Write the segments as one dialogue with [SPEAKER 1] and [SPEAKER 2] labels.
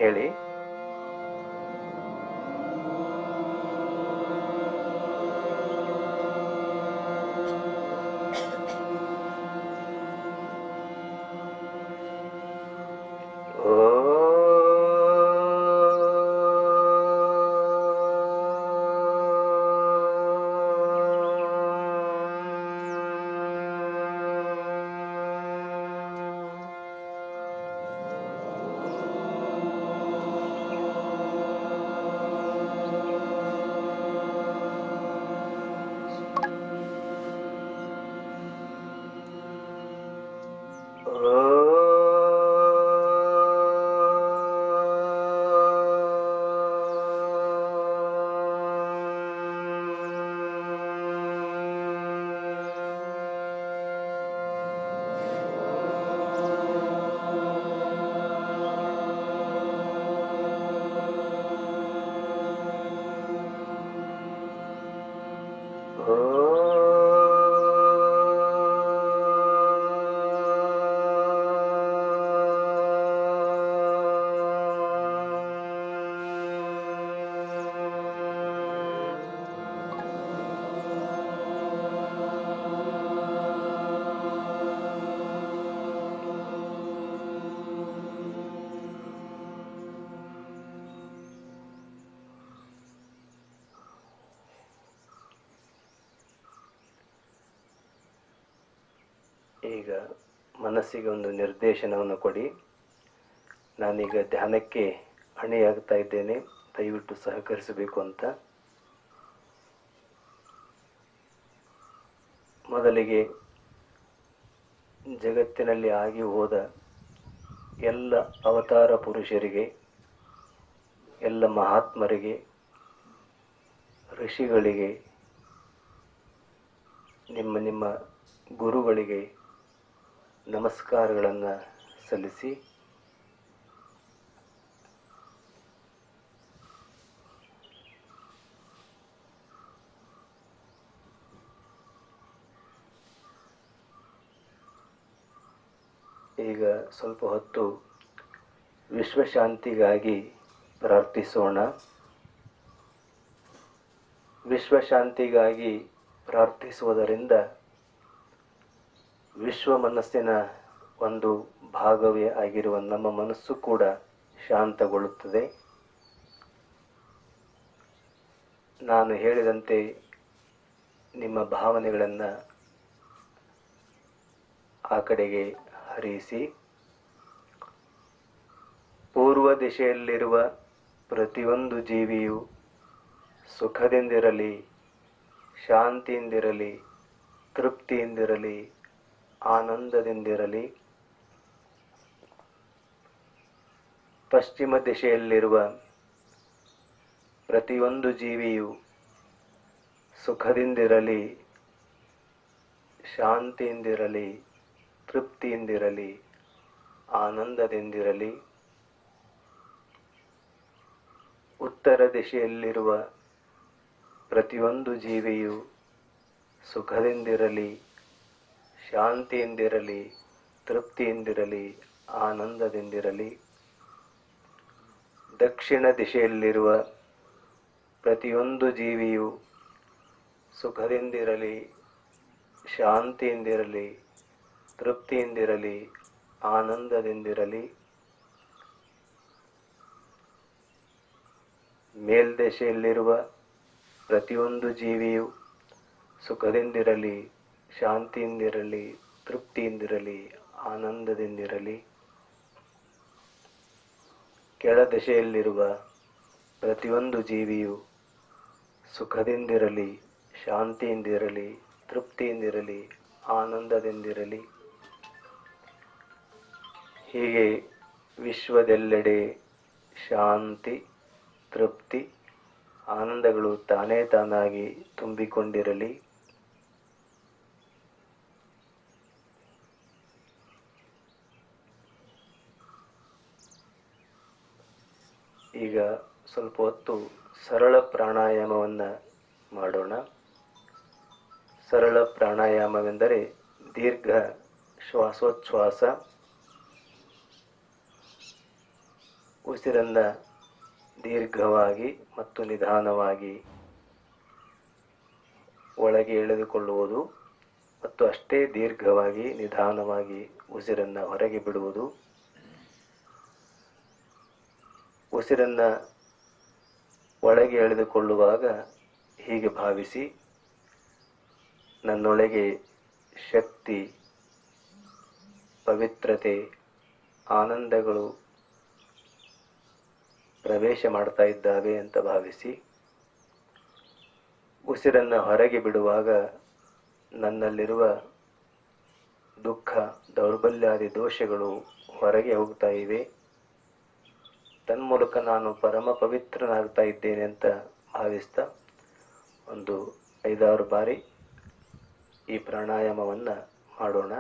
[SPEAKER 1] ಹೇಳಿ. ಈಗ ಮನಸ್ಸಿಗೆ ಒಂದು ನಿರ್ದೇಶನವನ್ನು ಕೊಡಿ. ನಾನೀಗ ಧ್ಯಾನಕ್ಕೆ ಅಣಿಯಾಗ್ತಾ ಇದ್ದೇನೆ, ದಯವಿಟ್ಟು ಸಹಕರಿಸಬೇಕು ಅಂತ. ಮೊದಲಿಗೆ ಜಗತ್ತಿನಲ್ಲಿ ಆಗಿ ಹೋದ ಎಲ್ಲ ಅವತಾರ ಪುರುಷರಿಗೆ, ಎಲ್ಲ ಮಹಾತ್ಮರಿಗೆ, ಋಷಿಗಳಿಗೆ, ನಿಮ್ಮ ಗುರುಗಳಿಗೆ ನಮಸ್ಕಾರಗಳನ್ನು ಸಲ್ಲಿಸಿ ಈಗ ಸ್ವಲ್ಪ ಹೊತ್ತು ವಿಶ್ವಶಾಂತಿಗಾಗಿ ಪ್ರಾರ್ಥಿಸೋಣ. ವಿಶ್ವಶಾಂತಿಗಾಗಿ ಪ್ರಾರ್ಥಿಸುವುದರಿಂದ ವಿಶ್ವ ಮನಸ್ಸಿನ ಒಂದು ಭಾಗವೇ ಆಗಿರುವ ನಮ್ಮ ಮನಸ್ಸು ಕೂಡ ಶಾಂತಗೊಳ್ಳುತ್ತದೆ. ನಾನು ಹೇಳಿದಂತೆ ನಿಮ್ಮ ಭಾವನೆಗಳನ್ನು ಆ ಕಡೆಗೆ ಹರಿಸಿ, ಪೂರ್ವ ದಿಶೆಯಲ್ಲಿರುವ ಪ್ರತಿಯೊಂದು ಜೀವಿಯು ಸುಖದಿಂದಿರಲಿ, ಶಾಂತಿಯಿಂದಿರಲಿ, ತೃಪ್ತಿಯಿಂದಿರಲಿ, ಆನಂದದಿಂದಿರಲಿ. ಪಶ್ಚಿಮ ದಿಶೆಯಲ್ಲಿರುವ ಪ್ರತಿಯೊಂದು ಜೀವಿಯು ಸುಖದಿಂದಿರಲಿ, ಶಾಂತಿಯಿಂದಿರಲಿ, ತೃಪ್ತಿಯಿಂದಿರಲಿ, ಆನಂದದಿಂದಿರಲಿ. ಉತ್ತರ ದಿಶೆಯಲ್ಲಿರುವ ಪ್ರತಿಯೊಂದು ಜೀವಿಯು ಸುಖದಿಂದಿರಲಿ, ಶಾಂತಿಯಿಂದಿರಲಿ, ತೃಪ್ತಿಯಿಂದಿರಲಿ, ಆನಂದದಿಂದಿರಲಿ. ದಕ್ಷಿಣ ದಿಶೆಯಲ್ಲಿರುವ ಪ್ರತಿಯೊಂದು ಜೀವಿಯು ಸುಖದಿಂದಿರಲಿ, ಶಾಂತಿಯಿಂದಿರಲಿ, ತೃಪ್ತಿಯಿಂದಿರಲಿ, ಆನಂದದಿಂದಿರಲಿ. ಮೇಲ್ದೆಸೆಯಲ್ಲಿರುವ ಪ್ರತಿಯೊಂದು ಜೀವಿಯು ಸುಖದಿಂದಿರಲಿ, ಶಾಂತಿಯಿಂದಿರಲಿ, ತೃಪ್ತಿಯಿಂದಿರಲಿ, ಆನಂದದಿಂದಿರಲಿ. ಕೆಳದೆಸೆಯಲ್ಲಿರುವ ಪ್ರತಿಯೊಂದು ಜೀವಿಯು ಸುಖದಿಂದಿರಲಿ, ಶಾಂತಿಯಿಂದಿರಲಿ, ತೃಪ್ತಿಯಿಂದಿರಲಿ, ಆನಂದದಿಂದಿರಲಿ. ಹೀಗೆ ವಿಶ್ವದೆಲ್ಲೆಡೆ ಶಾಂತಿ, ತೃಪ್ತಿ, ಆನಂದಗಳು ತಾನೇ ತಾನಾಗಿ ತುಂಬಿಕೊಂಡಿರಲಿ. ಈಗ ಸ್ವಲ್ಪ ಹೊತ್ತು ಸರಳ ಪ್ರಾಣಾಯಾಮವನ್ನು ಮಾಡೋಣ. ಸರಳ ಪ್ರಾಣಾಯಾಮವೆಂದರೆ ದೀರ್ಘ ಶ್ವಾಸೋಚ್ಛ್ವಾಸ, ಉಸಿರನ್ನು ದೀರ್ಘವಾಗಿ ಮತ್ತು ನಿಧಾನವಾಗಿ ಒಳಗೆ ಎಳೆದುಕೊಳ್ಳುವುದು ಮತ್ತು ಅಷ್ಟೇ ದೀರ್ಘವಾಗಿ ನಿಧಾನವಾಗಿ ಉಸಿರನ್ನು ಹೊರಗೆ ಬಿಡುವುದು. ಉಸಿರನ್ನು ಒಳಗೆ ಎಳೆದುಕೊಳ್ಳುವಾಗ ಹೀಗೆ ಭಾವಿಸಿ, ನನ್ನೊಳಗೆ ಶಕ್ತಿ, ಪವಿತ್ರತೆ, ಆನಂದಗಳು ಪ್ರವೇಶ ಮಾಡ್ತಾ ಇದ್ದಾವೆ ಅಂತ ಭಾವಿಸಿ. ಉಸಿರನ್ನು ಹೊರಗೆ ಬಿಡುವಾಗ ನನ್ನಲ್ಲಿರುವ ದುಃಖ, ದೌರ್ಬಲ್ಯಾದಿ ದೋಷಗಳು ಹೊರಗೆ ಹೋಗ್ತಾ ಇವೆ. ತನ್ಮೂಲಕ ನಾನು ಪರಮ ಪವಿತ್ರನಾಗ್ತಾ ಇದ್ದೇನೆ ಅಂತ ಭಾವಿಸ್ತಾ ಒಂದು 5-6 ಬಾರಿ ಈ ಪ್ರಾಣಾಯಾಮವನ್ನು ಮಾಡೋಣ.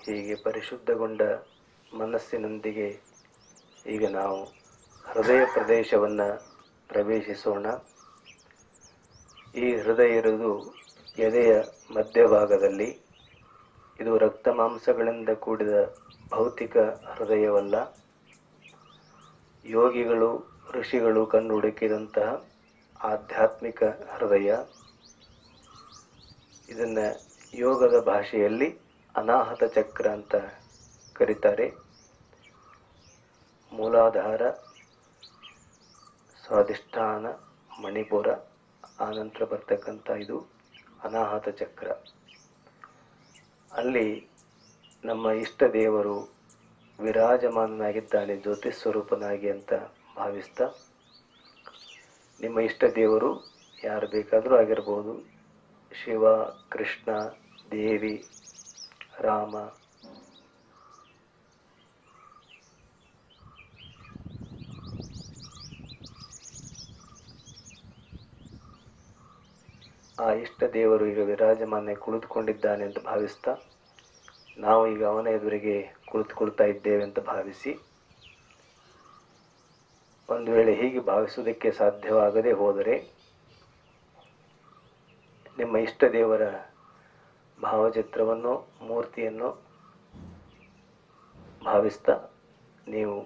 [SPEAKER 1] ಹೀಗೆ ಪರಿಶುದ್ಧಗೊಂಡ ಮನಸ್ಸಿನೊಂದಿಗೆ ಈಗ ನಾವು ಹೃದಯ ಪ್ರದೇಶವನ್ನು ಪ್ರವೇಶಿಸೋಣ. ಈ ಹೃದಯ ಇರುವುದು ಎದೆಯ ಮಧ್ಯಭಾಗದಲ್ಲಿ. ಇದು ರಕ್ತ ಮಾಂಸಗಳಿಂದ ಕೂಡಿದ ಭೌತಿಕ ಹೃದಯವಲ್ಲ. ಯೋಗಿಗಳು, ಋಷಿಗಳು ಕಂಡು ಹುಡುಕಿದಂತಹ ಆಧ್ಯಾತ್ಮಿಕ ಹೃದಯ. ಇದನ್ನು ಯೋಗದ ಭಾಷೆಯಲ್ಲಿ ಅನಾಹತ ಚಕ್ರ ಅಂತ ಕರೀತಾರೆ. ಮೂಲಾಧಾರ, ಸ್ವಾಧಿಷ್ಠಾನ, ಮಣಿಪುರ, ಆನಂತರ ಬರ್ತಕ್ಕಂಥ ಇದು ಅನಾಹತ ಚಕ್ರ. ಅಲ್ಲಿ ನಮ್ಮ ಇಷ್ಟ ದೇವರು ವಿರಾಜಮಾನನಾಗಿದ್ದಾನೆ, ಜ್ಯೋತಿ ಸ್ವರೂಪನಾಗಿ ಅಂತ ಭಾವಿಸ್ತಾ, ನಿಮ್ಮ ಇಷ್ಟ ದೇವರು ಯಾರು ಬೇಕಾದರೂ ಆಗಿರ್ಬೋದು, ಶಿವ, ಕೃಷ್ಣ, ದೇವಿ, ರಾಮ, ಆ ಇಷ್ಟ ದೇವರು ಈಗ ವಿರಾಜಮಾನ ಕುಳಿತುಕೊಂಡಿದ್ದಾನೆ ಅಂತ ಭಾವಿಸ್ತಾ, ನಾವು ಈಗ ಅವನ ಎದುರಿಗೆ ಕುಳಿತುಕೊಳ್ತಾ ಇದ್ದೇವೆ ಅಂತ ಭಾವಿಸಿ. ಒಂದು ವೇಳೆ ಹೀಗೆ ಭಾವಿಸುವುದಕ್ಕೆ ಸಾಧ್ಯವಾಗದೇ ಹೋದರೆ, ನಿಮ್ಮ ಇಷ್ಟ ದೇವರ ಭಾವಚಿತ್ರವನ್ನು, ಮೂರ್ತಿಯನ್ನು ಭಾವಿಸ್ತಾ, ನೀವು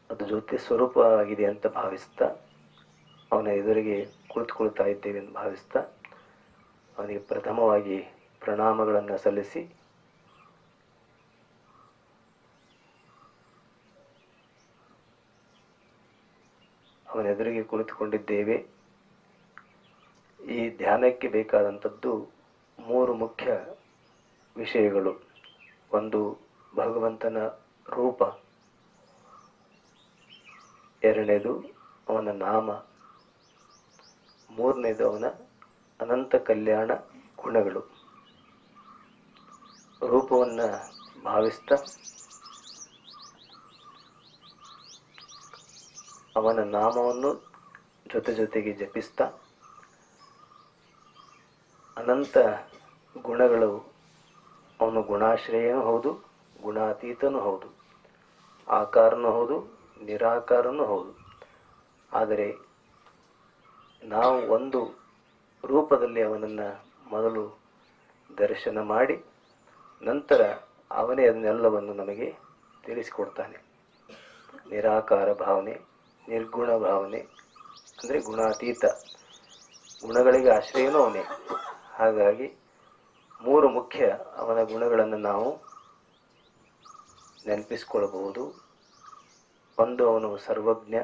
[SPEAKER 1] ಅದು ಜ್ಯೋತಿ ಸ್ವರೂಪವಾಗಿದೆ ಅಂತ ಭಾವಿಸ್ತಾ ಅವನ ಎದುರಿಗೆ ಕುಳಿತುಕೊಳ್ತಾ ಇದ್ದೇವೆ ಎಂದು ಭಾವಿಸ್ತಾ ಅವನಿಗೆ ಪ್ರಥಮವಾಗಿ ಪ್ರಣಾಮಗಳನ್ನು ಸಲ್ಲಿಸಿ, ಅವನ ಎದುರಿಗೆ ಕುಳಿತುಕೊಂಡಿದ್ದೇವೆ. ಈ ಧ್ಯಾನಕ್ಕೆ ಬೇಕಾದಂಥದ್ದು 3 ಮುಖ್ಯ ವಿಷಯಗಳು. ಒಂದು ಭಗವಂತನ ರೂಪ, ಎರಡನೇದು ಅವನ ನಾಮ, ಮೂರನೇದು ಅವನ ಅನಂತ ಕಲ್ಯಾಣ ಗುಣಗಳು. ರೂಪವನ್ನು ಭಾವಿಸ್ತಾ, ಅವನ ನಾಮವನ್ನು ಜೊತೆಗೆ ಜಪಿಸ್ತಾ, ಅನಂತ ಗುಣಗಳು, ಅವನು ಗುಣಾಶ್ರಯನೂ ಹೌದು, ಗುಣಾತೀತನೂ ಹೌದು, ಆಕಾರನೂ ಹೌದು, ನಿರಾಕಾರನೂ ಹೌದು. ಆದರೆ ನಾವು ಒಂದು ರೂಪದಲ್ಲಿ ಅವನನ್ನು ಮೊದಲು ದರ್ಶನ ಮಾಡಿ ನಂತರ ಅವನೇ ಅದನ್ನೆಲ್ಲವನ್ನು ನಮಗೆ ತಿಳಿಸಿಕೊಡ್ತಾನೆ. ನಿರಾಕಾರ ಭಾವನೆ, ನಿರ್ಗುಣ ಭಾವನೆ ಅಂದರೆ ಗುಣಾತೀತ, ಗುಣಗಳಿಗೆ ಆಶ್ರಯನೂ ಅವನೇ. ಹಾಗಾಗಿ 3 ಮುಖ್ಯ ಅವನ ಗುಣಗಳನ್ನು ನಾವು ನೆನಪಿಸಿಕೊಳ್ಳಬಹುದು. ಒಂದು, ಅವನು ಸರ್ವಜ್ಞ,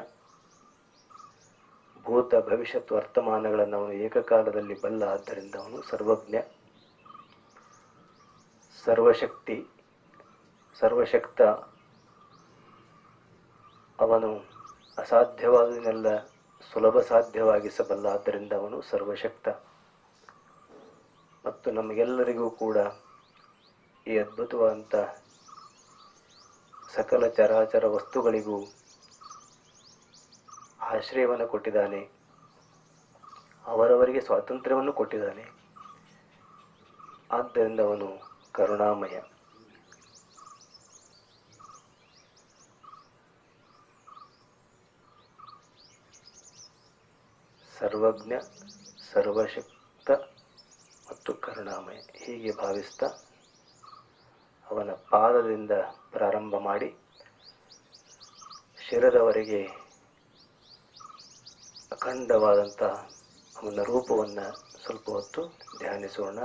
[SPEAKER 1] ಭೂತ ಭವಿಷ್ಯತ್ ವರ್ತಮಾನಗಳನ್ನು ಅವನು ಏಕಕಾಲದಲ್ಲಿ ಬಲ್ಲ, ಆದ್ದರಿಂದ ಅವನು ಸರ್ವಜ್ಞ. ಸರ್ವಶಕ್ತಿ, ಸರ್ವಶಕ್ತ, ಅವನು ಅಸಾಧ್ಯವಾದನ್ನೆಲ್ಲ ಸುಲಭ ಸಾಧ್ಯವಾಗಿಸಬಲ್ಲ, ಆದ್ದರಿಂದ ಅವನು ಸರ್ವಶಕ್ತ. ಮತ್ತು ನಮಗೆಲ್ಲರಿಗೂ ಕೂಡ ಈ ಅದ್ಭುತವಾದಂಥ ಸಕಲ ಚರಾಚರ ವಸ್ತುಗಳಿಗೂ ಆಶ್ರಯವನ್ನು ಕೊಟ್ಟಿದ್ದಾನೆ, ಅವರವರಿಗೆ ಸ್ವಾತಂತ್ರ್ಯವನ್ನು ಕೊಟ್ಟಿದ್ದಾನೆ. ಆದ್ದರಿಂದ ಅವನು ಕರುಣಾಮಯ. ಸರ್ವಜ್ಞ, ಸರ್ವಶಕ್ತ ಮತ್ತು ಕರುಣಾಮಯ ಹೀಗೆ ಭಾವಿಸ್ತಾ ಅವನ ಪಾದದಿಂದ ಪ್ರಾರಂಭ ಮಾಡಿ ಶಿರದವರೆಗೆ ಅಖಂಡವಾದಂಥ ಅವನ ರೂಪವನ್ನು ಸ್ವಲ್ಪ ಹೊತ್ತು ಧ್ಯಾನಿಸೋಣ.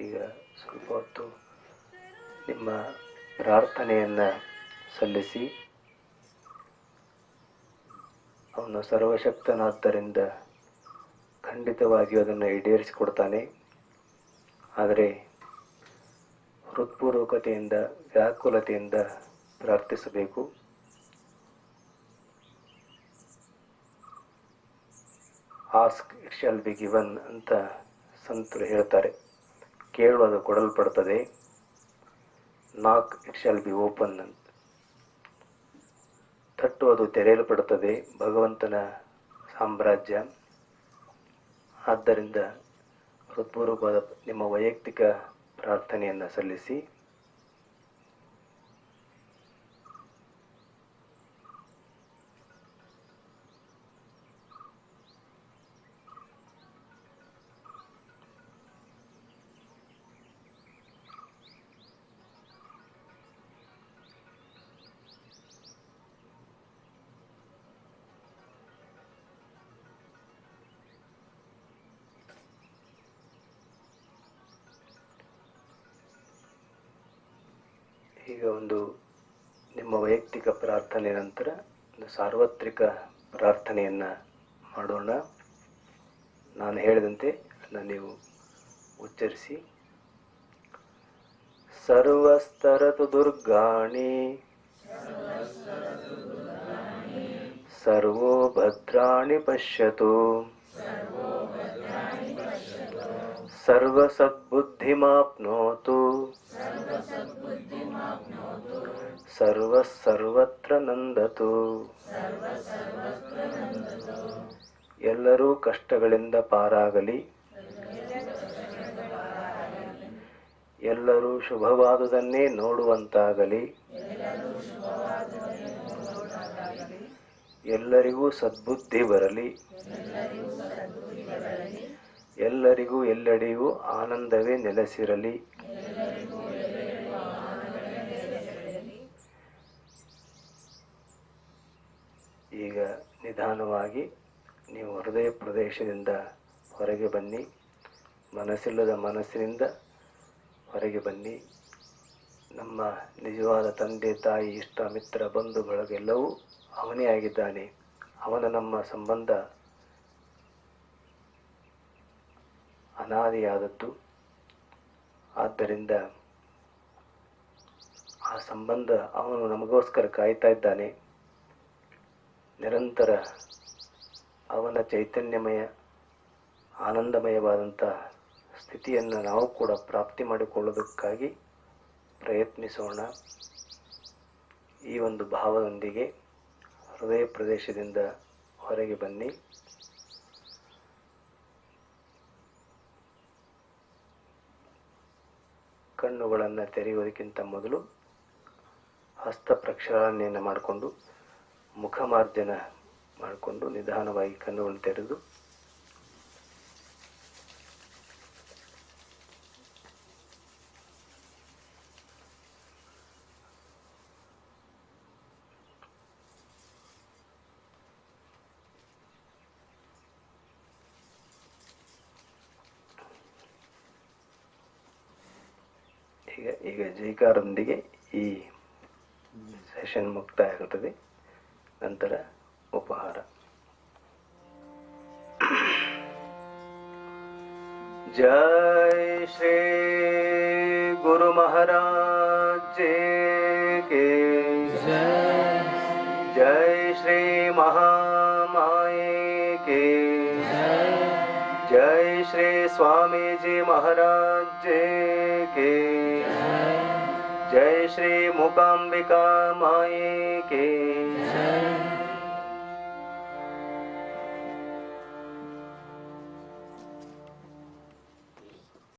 [SPEAKER 1] ಈಗ ಸ್ವಲ್ಪ ಹೊತ್ತು ನಿಮ್ಮ ಪ್ರಾರ್ಥನೆಯನ್ನು ಸಲ್ಲಿಸಿ, ಅವನು ಸರ್ವಶಕ್ತನಾದ್ದರಿಂದ ಖಂಡಿತವಾಗಿಯೂ ಅದನ್ನು ಈಡೇರಿಸಿಕೊಡ್ತಾನೆ. ಆದರೆ ಹೃತ್ಪೂರ್ವಕತೆಯಿಂದ, ವ್ಯಾಕುಲತೆಯಿಂದ ಪ್ರಾರ್ಥಿಸಬೇಕು. Ask it shall be given ಅಂತ ಸಂತರು ಹೇಳ್ತಾರೆ. ಕೇಳು ಅದು ಕೊಡಲ್ಪಡ್ತದೆ, ನಾಕ್ ಇಟ್ ಶಾಲ್ ಬಿ ಓಪನ್ ಅಂತ. ತಟ್ಟು ಅದು ತೆರೆಯಲ್ಪಡುತ್ತದೆ, ಭಗವಂತನ ಸಾಮ್ರಾಜ್ಯ. ಆದ್ದರಿಂದ ಹೃತ್ಪೂರ್ವಕವಾದ ನಿಮ್ಮ ವೈಯಕ್ತಿಕ ಪ್ರಾರ್ಥನೆಯನ್ನು ಸಲ್ಲಿಸಿ. ಈಗ ಒಂದು ನಿಮ್ಮ ವೈಯಕ್ತಿಕ ಪ್ರಾರ್ಥನೆ ನಂತರ ಒಂದು ಸಾರ್ವತ್ರಿಕ ಪ್ರಾರ್ಥನೆಯನ್ನು ಮಾಡೋಣ. ನಾನು ಹೇಳಿದಂತೆ ಅದನ್ನು ನೀವು ಉಚ್ಚರಿಸಿ. ಸರ್ವಸ್ತರತು ದುರ್ಗಾಣಿ ಸರ್ವೋ ಭದ್ರಾಣಿ ಪಶ್ಯತು ಸರ್ವಸದ್ಬುದ್ಧಿಮಾಪ್ನೋತು ಸರ್ವತ್ರ ನಂದತು. ಎಲ್ಲರೂ ಕಷ್ಟಗಳಿಂದ ಪಾರಾಗಲಿ, ಎಲ್ಲರೂ ಶುಭವಾದುದನ್ನೇ ನೋಡುವಂತಾಗಲಿ, ಎಲ್ಲರಿಗೂ ಸದ್ಬುದ್ಧಿ ಬರಲಿ, ಎಲ್ಲರಿಗೂ ಎಲ್ಲೆಡೆಯೂ ಆನಂದವೇ ನೆಲೆಸಿರಲಿ. ಈಗ ನಿಧಾನವಾಗಿ ನೀವು ಹೃದಯ ಪ್ರದೇಶದಿಂದ ಹೊರಗೆ ಬನ್ನಿ, ಮನಸ್ಸಿಲ್ಲದ ಮನಸ್ಸಿನಿಂದ ಹೊರಗೆ ಬನ್ನಿ. ನಮ್ಮ ನಿಜವಾದ ತಂದೆ ತಾಯಿ ಇಷ್ಟ ಮಿತ್ರ ಬಂಧು ಬಳಗೆಲ್ಲವೂ ಅವನೇ ಆಗಿದ್ದಾನೆ. ಅವನ ನಮ್ಮ ಸಂಬಂಧ ಅನಾದಿಯಾದದ್ದು. ಆದ್ದರಿಂದ ಆ ಸಂಬಂಧ ಅವನು ನಮಗೋಸ್ಕರ ಕಾಯ್ತಾ ಇದ್ದಾನೆ. ನಿರಂತರ ಅವನ ಚೈತನ್ಯಮಯ ಆನಂದಮಯವಾದಂಥ ಸ್ಥಿತಿಯನ್ನು ನಾವು ಕೂಡ ಪ್ರಾಪ್ತಿ ಮಾಡಿಕೊಳ್ಳೋದಕ್ಕಾಗಿ ಪ್ರಯತ್ನಿಸೋಣ. ಈ ಒಂದು ಭಾವದೊಂದಿಗೆ ಹೃದಯ ಪ್ರದೇಶದಿಂದ ಹೊರಗೆ ಬನ್ನಿ. ಕಣ್ಣುಗಳನ್ನು ತೆರೆಯುವುದಕ್ಕಿಂತ ಮೊದಲು ಹಸ್ತ ಪ್ರಕ್ಷಾಳನೆಯನ್ನು ಮಾಡಿಕೊಂಡು ಮುಖಮಾರ್ಜನ ಮಾಡಿಕೊಂಡು ನಿಧಾನವಾಗಿ ಕಣ್ಣುಗಳನ್ನು ತೆರೆದು ಈಗ ಜೈಕಾರದೊಂದಿಗೆ ಈ ಸೆಷನ್ ಮುಕ್ತಾಯ ಆಗುತ್ತದೆ. ನಂತರ ಉಪಹಾರ. जय श्री गुरु महाराज के जय श्री महामाये के जय श्री स्वामी जी महाराज के जय श्री मूकांबिका माये के